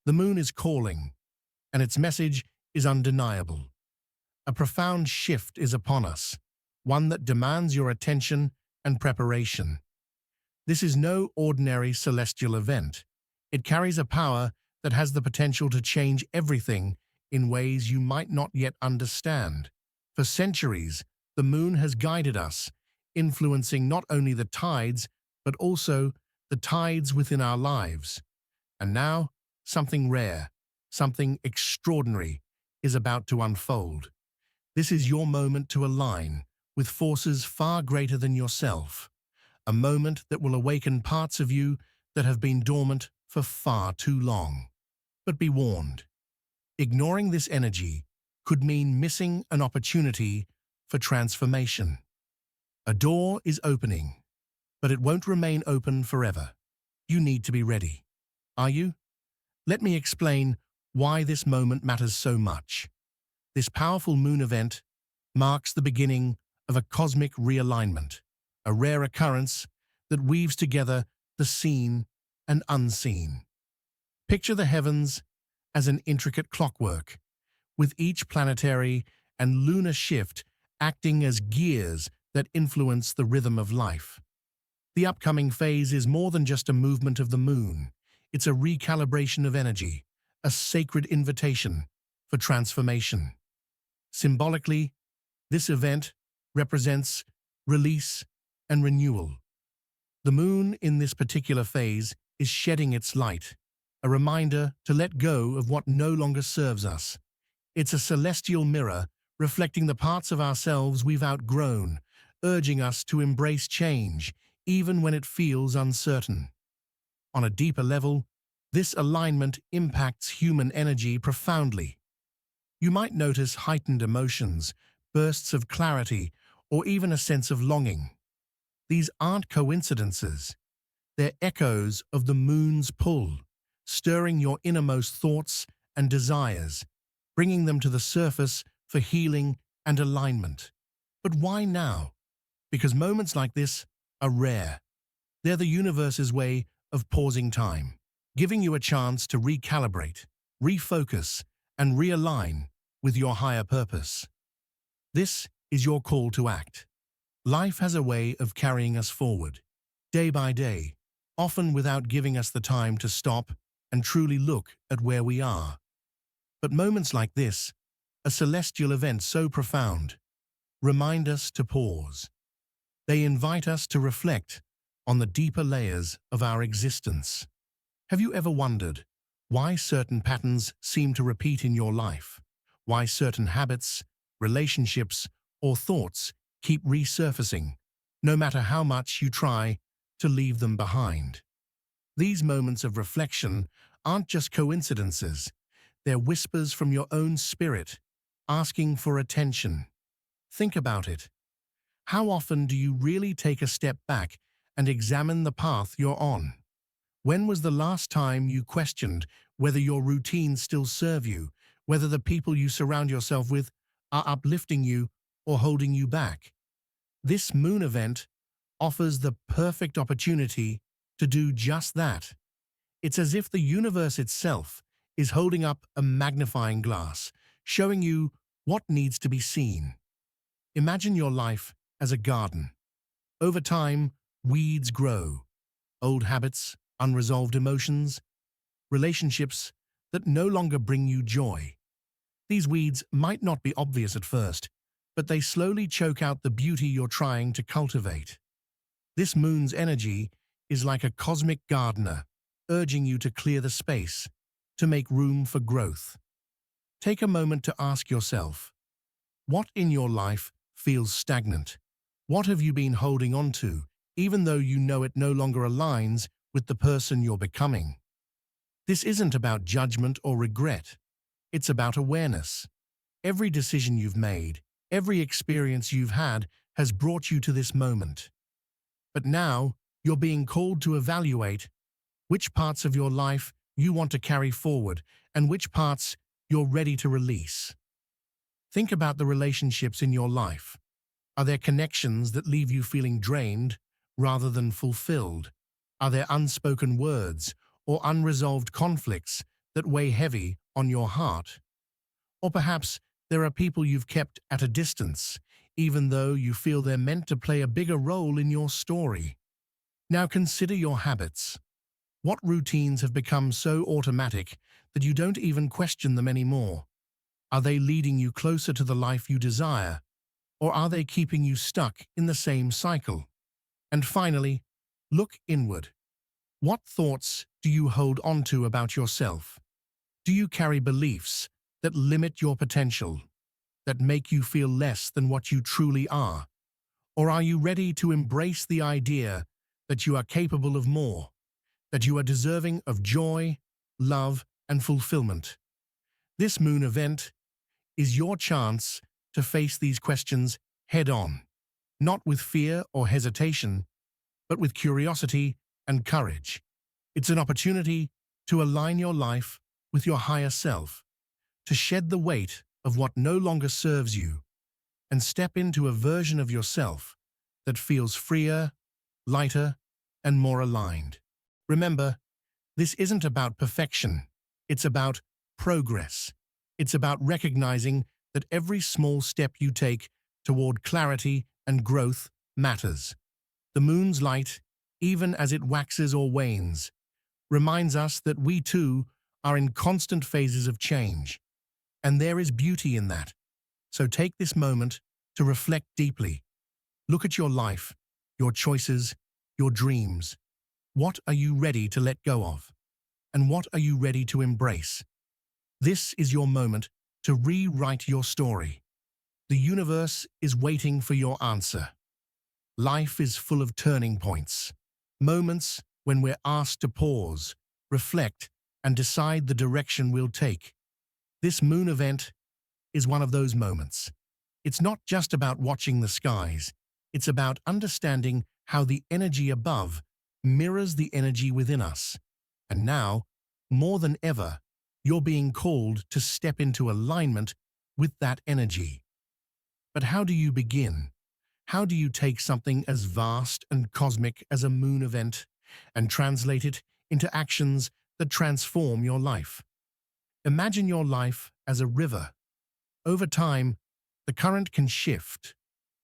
The moon is calling, and its message is undeniable. A profound shift is upon us, one that demands your attention and preparation. This is no ordinary celestial event. It carries a power that has the potential to change everything in ways you might not yet understand. For centuries, the moon has guided us, influencing not only the tides, but also the tides within our lives. And now, something rare, something extraordinary is about to unfold. This is your moment to align with forces far greater than yourself, a moment that will awaken parts of you that have been dormant for far too long. But be warned, ignoring this energy could mean missing an opportunity for transformation. A door is opening, but it won't remain open forever. You need to be ready. Are you? Let me explain why this moment matters so much. This powerful moon event marks the beginning of a cosmic realignment, a rare occurrence that weaves together the seen and unseen. Picture the heavens as an intricate clockwork, with each planetary and lunar shift acting as gears that influence the rhythm of life. The upcoming phase is more than just a movement of the moon. It's a recalibration of energy, a sacred invitation for transformation. Symbolically, this event represents release and renewal. The moon in this particular phase is shedding its light, a reminder to let go of what no longer serves us. It's a celestial mirror reflecting the parts of ourselves we've outgrown, urging us to embrace change, even when it feels uncertain. On a deeper level, this alignment impacts human energy profoundly. You might notice heightened emotions, bursts of clarity, or even a sense of longing. These aren't coincidences. They're echoes of the moon's pull, stirring your innermost thoughts and desires, bringing them to the surface for healing and alignment. But why now? Because moments like this are rare. They're the universe's way of pausing time, giving you a chance to recalibrate, refocus, and realign with your higher purpose. This is your call to act. Life has a way of carrying us forward, day by day, often without giving us the time to stop and truly look at where we are. But moments like this, a celestial event so profound, remind us to pause. They invite us to reflect on the deeper layers of our existence. Have you ever wondered why certain patterns seem to repeat in your life? Why certain habits, relationships, or thoughts keep resurfacing, no matter how much you try to leave them behind? These moments of reflection aren't just coincidences. They're whispers from your own spirit, asking for attention. Think about it. How often do you really take a step back and examine the path you're on? When was the last time you questioned whether your routines still serve you, whether the people you surround yourself with are uplifting you or holding you back? This moon event offers the perfect opportunity to do just that. It's as if the universe itself is holding up a magnifying glass, showing you what needs to be seen. Imagine your life as a garden. Over time, weeds grow. Old habits, unresolved emotions, relationships that no longer bring you joy. These weeds might not be obvious at first, but they slowly choke out the beauty you're trying to cultivate. This moon's energy is like a cosmic gardener, urging you to clear the space, to make room for growth. Take a moment to ask yourself, what in your life feels stagnant? What have you been holding on to, even though you know it no longer aligns with the person you're becoming? This isn't about judgment or regret. It's about awareness. Every decision you've made, every experience you've had has brought you to this moment. But now, you're being called to evaluate which parts of your life you want to carry forward and which parts you're ready to release. Think about the relationships in your life. Are there connections that leave you feeling drained rather than fulfilled? Are there unspoken words or unresolved conflicts that weigh heavy on your heart. Or perhaps there are people you've kept at a distance, even though you feel they're meant to play a bigger role in your story. Now consider your habits. What routines have become so automatic that you don't even question them anymore? Are they leading you closer to the life you desire, or are they keeping you stuck in the same cycle? And finally, look inward. What thoughts do you hold onto about yourself? Do you carry beliefs that limit your potential, that make you feel less than what you truly are? Or are you ready to embrace the idea that you are capable of more, that you are deserving of joy, love, and fulfillment? This moon event is your chance to face these questions head-on, not with fear or hesitation, but with curiosity and courage. It's an opportunity to align your life with your higher self, to shed the weight of what no longer serves you, and step into a version of yourself that feels freer, lighter, and more aligned. Remember, this isn't about perfection. It's about progress. It's about recognizing that every small step you take toward clarity and growth matters. The moon's light, even as it waxes or wanes, reminds us that we too are in constant phases of change, and there is beauty in that. So take this moment to reflect deeply. Look at your life, your choices, your dreams. What are you ready to let go of? And what are you ready to embrace? This is your moment to rewrite your story. The universe is waiting for your answer. Life is full of turning points, moments when we're asked to pause, reflect, and decide the direction we'll take. This moon event is one of those moments. It's not just about watching the skies. It's about understanding how the energy above mirrors the energy within us. And now, more than ever, you're being called to step into alignment with that energy. But how do you begin? How do you take something as vast and cosmic as a moon event and translate it into actions that transform your life? Imagine your life as a river. Over time, the current can shift,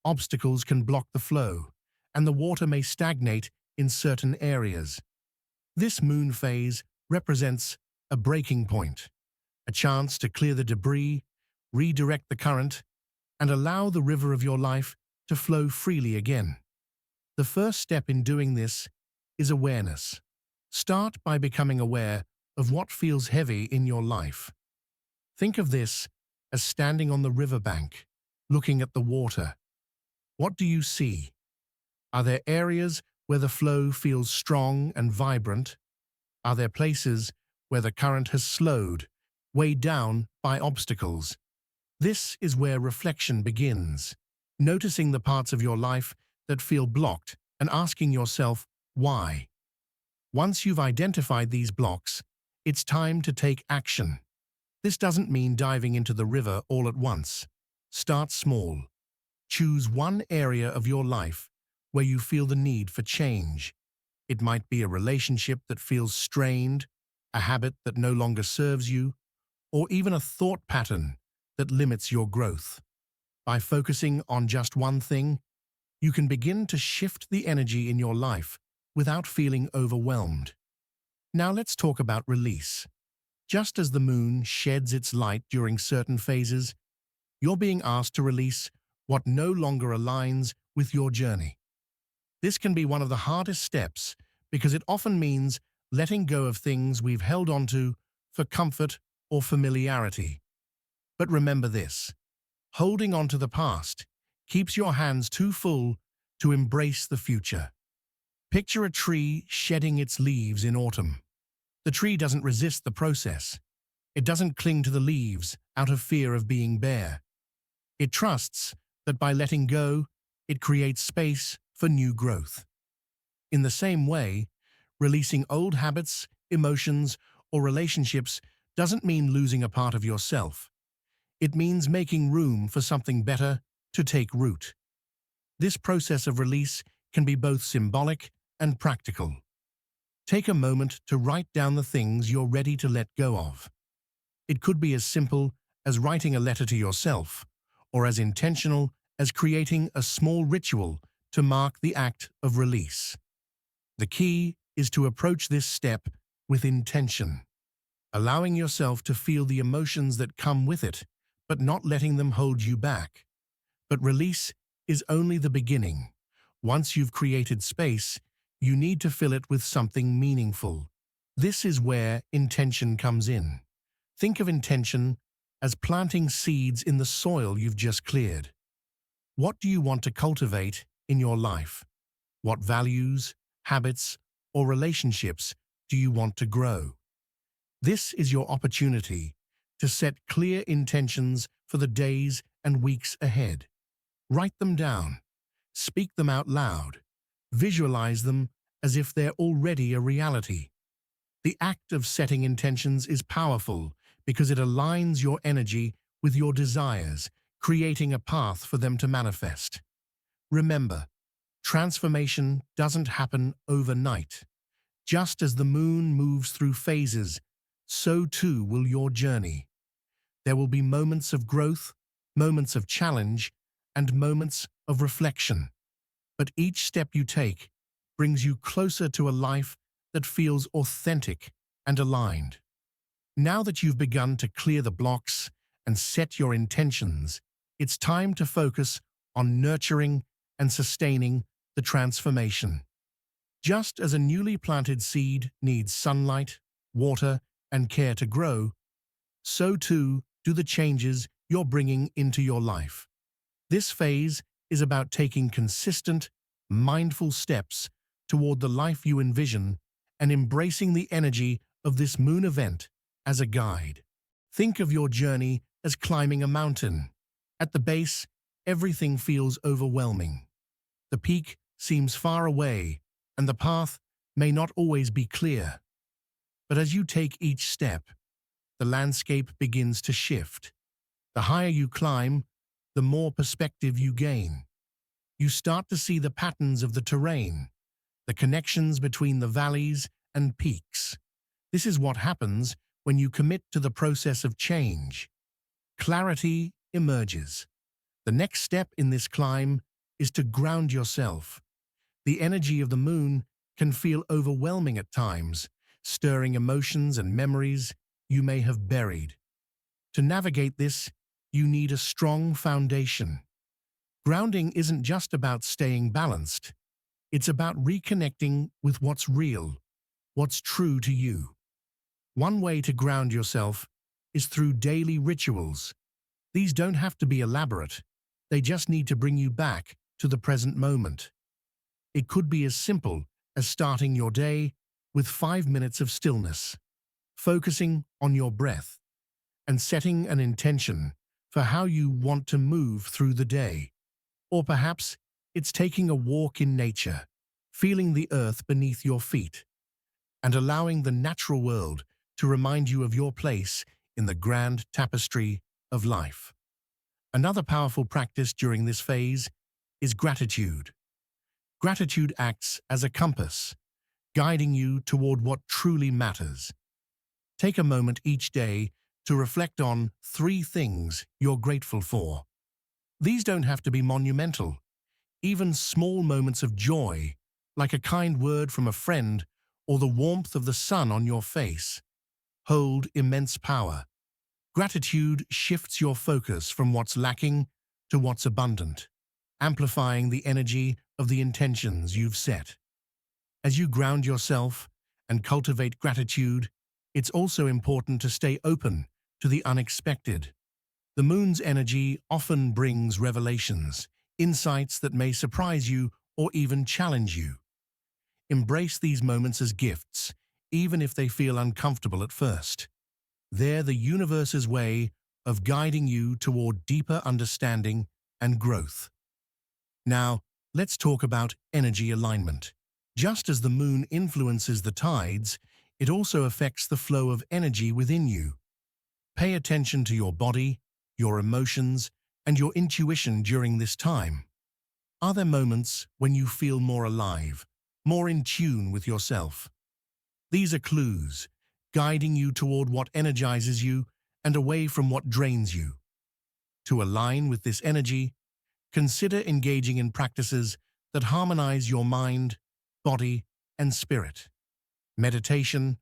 obstacles can block the flow, and the water may stagnate in certain areas. This moon phase represents a breaking point, a chance to clear the debris, redirect the current, and allow the river of your life to flow freely again. The first step in doing this is awareness. Start by becoming aware of what feels heavy in your life. Think of this as standing on the riverbank, looking at the water. What do you see? Are there areas where the flow feels strong and vibrant? Are there places where the current has slowed, weighed down by obstacles? This is where reflection begins, noticing the parts of your life that feel blocked and asking yourself, why? Once you've identified these blocks, it's time to take action. This doesn't mean diving into the river all at once. Start small. Choose one area of your life where you feel the need for change. It might be a relationship that feels strained, a habit that no longer serves you, or even a thought pattern that limits your growth. By focusing on just one thing, you can begin to shift the energy in your life without feeling overwhelmed. Now let's talk about release. Just as the moon sheds its light during certain phases, you're being asked to release what no longer aligns with your journey. This can be one of the hardest steps because it often means letting go of things we've held onto for comfort or familiarity. But remember this, holding on to the past keeps your hands too full to embrace the future. Picture a tree shedding its leaves in autumn. The tree doesn't resist the process. It doesn't cling to the leaves out of fear of being bare. It trusts that by letting go, it creates space for new growth. In the same way, releasing old habits, emotions, or relationships doesn't mean losing a part of yourself. It means making room for something better to take root. This process of release can be both symbolic and practical. Take a moment to write down the things you're ready to let go of. It could be as simple as writing a letter to yourself, or as intentional as creating a small ritual to mark the act of release. The key is to approach this step with intention, allowing yourself to feel the emotions that come with it, but not letting them hold you back. But release is only the beginning. Once you've created space, you need to fill it with something meaningful. This is where intention comes in. Think of intention as planting seeds in the soil you've just cleared. What do you want to cultivate in your life? What values, habits, or relationships do you want to grow? This is your opportunity to set clear intentions for the days and weeks ahead. Write them down. Speak them out loud. Visualize them as if they're already a reality. The act of setting intentions is powerful because it aligns your energy with your desires, creating a path for them to manifest. Remember, transformation doesn't happen overnight. Just as the moon moves through phases, so too will your journey. There will be moments of growth, moments of challenge, and moments of reflection. But each step you take brings you closer to a life that feels authentic and aligned. Now that you've begun to clear the blocks and set your intentions, it's time to focus on nurturing and sustaining the transformation. Just as a newly planted seed needs sunlight, water, and care to grow, so too do the changes you're bringing into your life. This phase is about taking consistent, mindful steps toward the life you envision and embracing the energy of this moon event as a guide. Think of your journey as climbing a mountain. At the base, everything feels overwhelming. The peak seems far away, and the path may not always be clear. But as you take each step, the landscape begins to shift. The higher you climb, the more perspective you gain. You start to see the patterns of the terrain, the connections between the valleys and peaks. This is what happens when you commit to the process of change. Clarity emerges. The next step in this climb is to ground yourself. The energy of the moon can feel overwhelming at times, stirring emotions and memories you may have buried. To navigate this, you need a strong foundation. Grounding isn't just about staying balanced. It's about reconnecting with what's real, what's true to you. One way to ground yourself is through daily rituals. These don't have to be elaborate. They just need to bring you back to the present moment. It could be as simple as starting your day with 5 minutes of stillness, focusing on your breath, and setting an intention for how you want to move through the day. Or perhaps it's taking a walk in nature, feeling the earth beneath your feet, and allowing the natural world to remind you of your place in the grand tapestry of life. Another powerful practice during this phase is gratitude. Gratitude acts as a compass, guiding you toward what truly matters. Take a moment each day to reflect on 3 things you're grateful for. These don't have to be monumental. Even small moments of joy, like a kind word from a friend or the warmth of the sun on your face, hold immense power. Gratitude shifts your focus from what's lacking to what's abundant, amplifying the energy of the intentions you've set. As you ground yourself and cultivate gratitude, it's also important to stay open to the unexpected. The moon's energy often brings revelations, insights that may surprise you or even challenge you. Embrace these moments as gifts, even if they feel uncomfortable at first. They're the universe's way of guiding you toward deeper understanding and growth. Now, let's talk about energy alignment. Just as the moon influences the tides, it also affects the flow of energy within you. Pay attention to your body, your emotions, and your intuition during this time. Are there moments when you feel more alive, more in tune with yourself? These are clues, guiding you toward what energizes you and away from what drains you. To align with this energy, consider engaging in practices that harmonize your mind, body, and spirit. Meditation,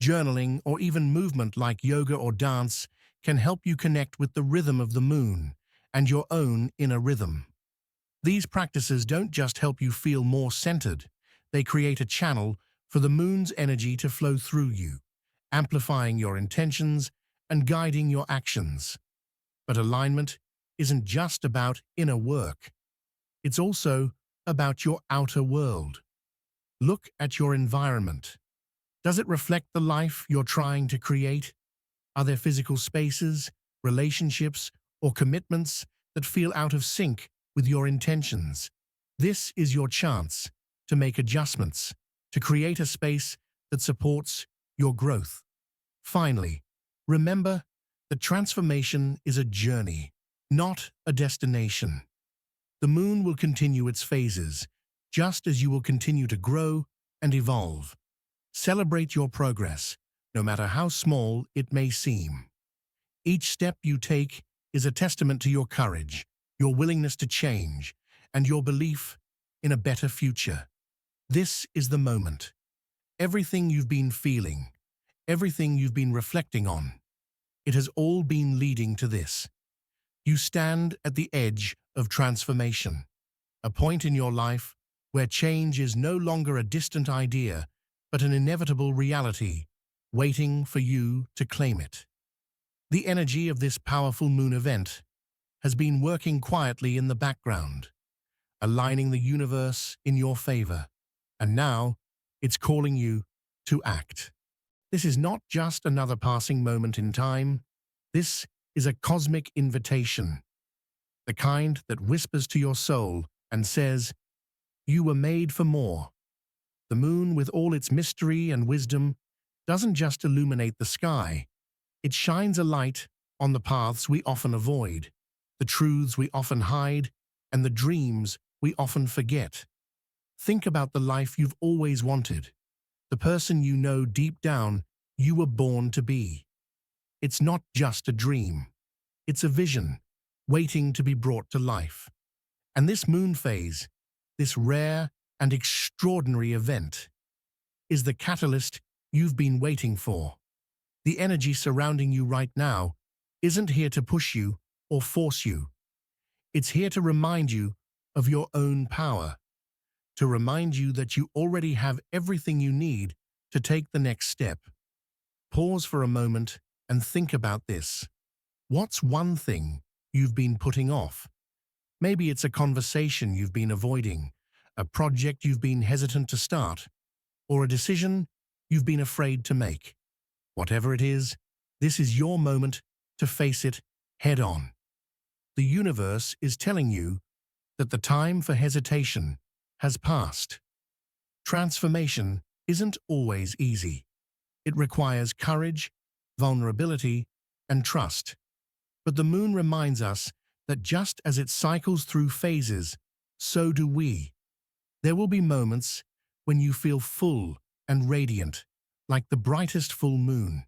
journaling, or even movement like yoga or dance can help you connect with the rhythm of the moon and your own inner rhythm. These practices don't just help you feel more centered, they create a channel for the moon's energy to flow through you, amplifying your intentions and guiding your actions. But alignment isn't just about inner work. It's also about your outer world. Look at your environment. Does it reflect the life you're trying to create? Are there physical spaces, relationships, or commitments that feel out of sync with your intentions? This is your chance to make adjustments, to create a space that supports your growth. Finally, remember that transformation is a journey, not a destination. The moon will continue its phases, just as you will continue to grow and evolve. Celebrate your progress, no matter how small it may seem. Each step you take is a testament to your courage, your willingness to change, and your belief in a better future. This is the moment. Everything you've been feeling, everything you've been reflecting on, it has all been leading to this. You stand at the edge of transformation, a point in your life where change is no longer a distant idea, but an inevitable reality, waiting for you to claim it. The energy of this powerful moon event has been working quietly in the background, aligning the universe in your favor, and now it's calling you to act. This is not just another passing moment in time. This is a cosmic invitation, the kind that whispers to your soul and says, "You were made for more." The moon, with all its mystery and wisdom, doesn't just illuminate the sky. It shines a light on the paths we often avoid, the truths we often hide, and the dreams we often forget. Think about the life you've always wanted, the person you know deep down you were born to be. It's not just a dream. It's a vision, waiting to be brought to life. And this moon phase, this rare and extraordinary event, is the catalyst you've been waiting for. The energy surrounding you right now isn't here to push you or force you. It's here to remind you of your own power, to remind you that you already have everything you need to take the next step. Pause for a moment and think about this. What's one thing you've been putting off? Maybe it's a conversation you've been avoiding, a project you've been hesitant to start, or a decision you've been afraid to make. Whatever it is, this is your moment to face it head on. The universe is telling you that the time for hesitation has passed. Transformation isn't always easy. It requires courage, vulnerability, and trust. But the moon reminds us that just as it cycles through phases, so do we. There will be moments when you feel full and radiant, like the brightest full moon.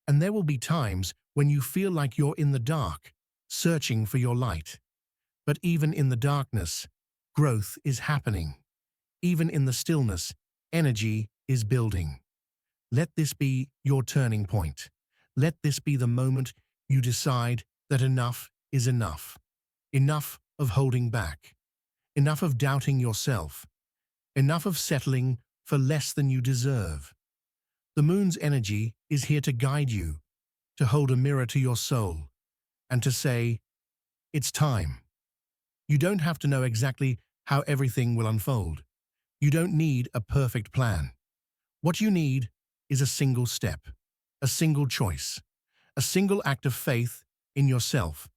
And there will be times when you feel like you're in the dark, searching for your light. But even in the darkness, growth is happening. Even in the stillness, energy is building. Let this be your turning point. Let this be the moment you decide that enough is enough. Enough of holding back. Enough of doubting yourself. Enough of settling for less than you deserve. The moon's energy is here to guide you, to hold a mirror to your soul, and to say, "It's time." You don't have to know exactly how everything will unfold. You don't need a perfect plan. What you need is a single step, a single choice, a single act of faith in yourself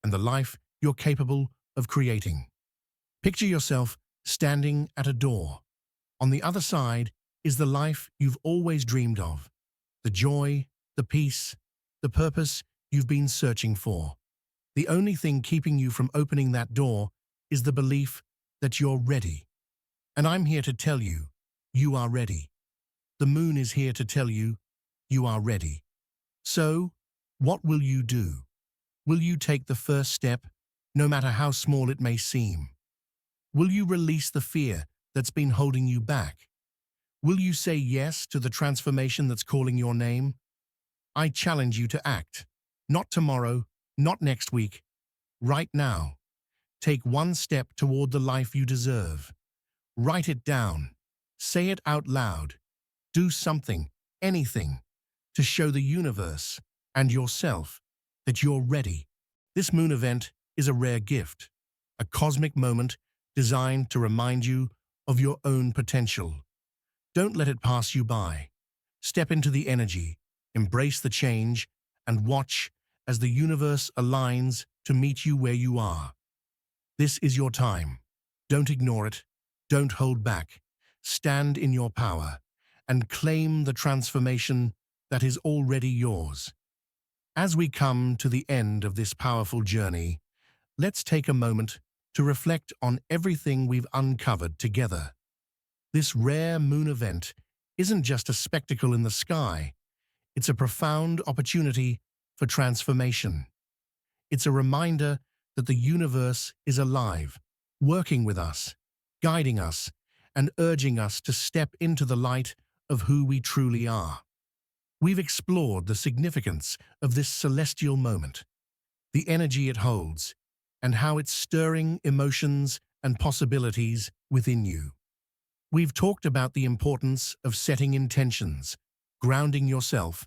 and the life you're capable of creating. Picture yourself standing at a door. On the other side is the life you've always dreamed of, the joy, the peace, the purpose you've been searching for. The only thing keeping you from opening that door is the belief that you're ready. And I'm here to tell you, you are ready. the moon is here to tell you, you are ready. So, what will you do? Will you take the first step, no matter how small it may seem? Will you release the fear that's been holding you back? Will you say yes to the transformation that's calling your name? I challenge you to act. Not tomorrow, not next week, right now. Take one step toward the life you deserve. Write it down. Say it out loud. Do something, anything, to show the universe and yourself that you're ready. This moon event is a rare gift, a cosmic moment designed to remind you of your own potential. Don't let it pass you by. Step into the energy, embrace the change, and watch as the universe aligns to meet you where you are. This is your time. Don't ignore it. Don't hold back. Stand in your power and claim the transformation that is already yours. As we come to the end of this powerful journey, let's take a moment to reflect on everything we've uncovered together. This rare moon event isn't just a spectacle in the sky. It's a profound opportunity for transformation. It's a reminder that the universe is alive, working with us, guiding us, and urging us to step into the light of who we truly are. We've explored the significance of this celestial moment, the energy it holds, and how it's stirring emotions and possibilities within you. We've talked about the importance of setting intentions, grounding yourself,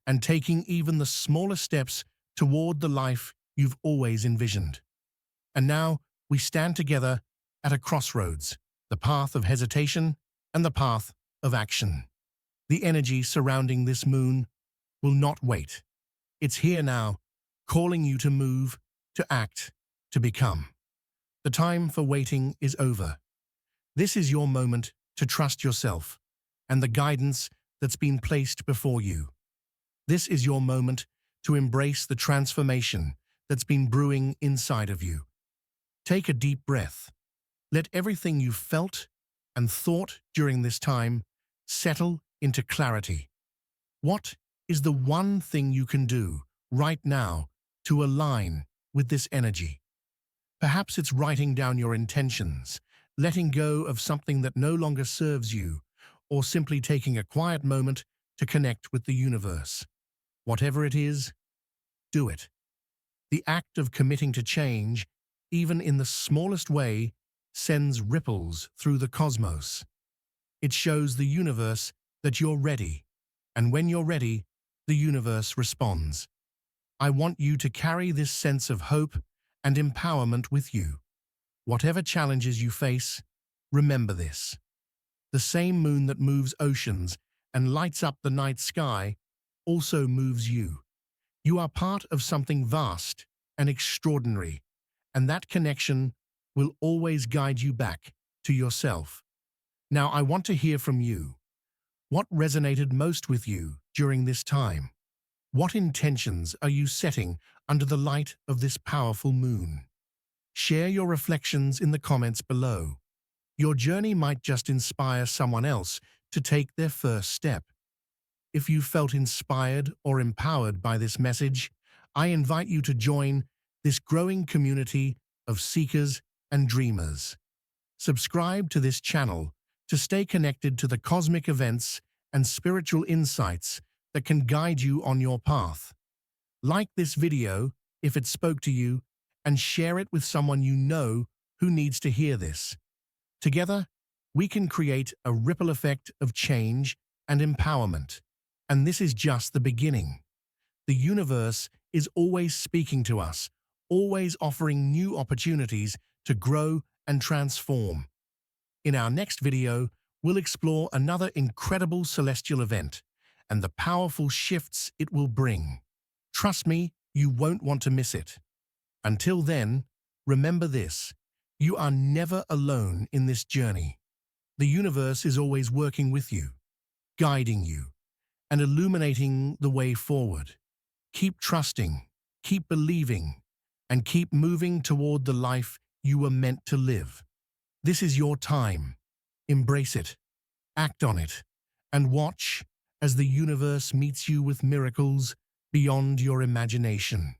and taking even the smallest steps toward the life you've always envisioned. And now we stand together at a crossroads, the path of hesitation and the path of action. The energy surrounding this moon will not wait. It's here now, calling you to move, to act, to become. The time for waiting is over. This is your moment to trust yourself and the guidance that's been placed before you. This is your moment to embrace the transformation that's been brewing inside of you. Take a deep breath. Let everything you felt and thought during this time settle into clarity. What is the one thing you can do right now to align with this energy? Perhaps it's writing down your intentions, letting go of something that no longer serves you, or simply taking a quiet moment to connect with the universe. Whatever it is, do it. The act of committing to change, even in the smallest way, sends ripples through the cosmos. It shows the universe that you're ready, and when you're ready, the universe responds. I want you to carry this sense of hope and empowerment with you. Whatever challenges you face, remember this. The same moon that moves oceans and lights up the night sky also moves you. You are part of something vast and extraordinary, and that connection will always guide you back to yourself. Now, I want to hear from you. What resonated most with you during this time? What intentions are you setting under the light of this powerful moon? Share your reflections in the comments below. Your journey might just inspire someone else to take their first step. If you felt inspired or empowered by this message, I invite you to join this growing community of seekers and dreamers. Subscribe to this channel to stay connected to the cosmic events and spiritual insights that can guide you on your path. Like this video if it spoke to you, and share it with someone you know who needs to hear this. Together, we can create a ripple effect of change and empowerment. And this is just the beginning. The universe is always speaking to us, always offering new opportunities to grow and transform. In our next video, we'll explore another incredible celestial event and the powerful shifts it will bring. Trust me, you won't want to miss it. Until then, remember this: you are never alone in this journey. The universe is always working with you, guiding you, and illuminating the way forward. Keep trusting, keep believing, and keep moving toward the life you were meant to live. This is your time. Embrace it, act on it, and watch as the universe meets you with miracles beyond your imagination.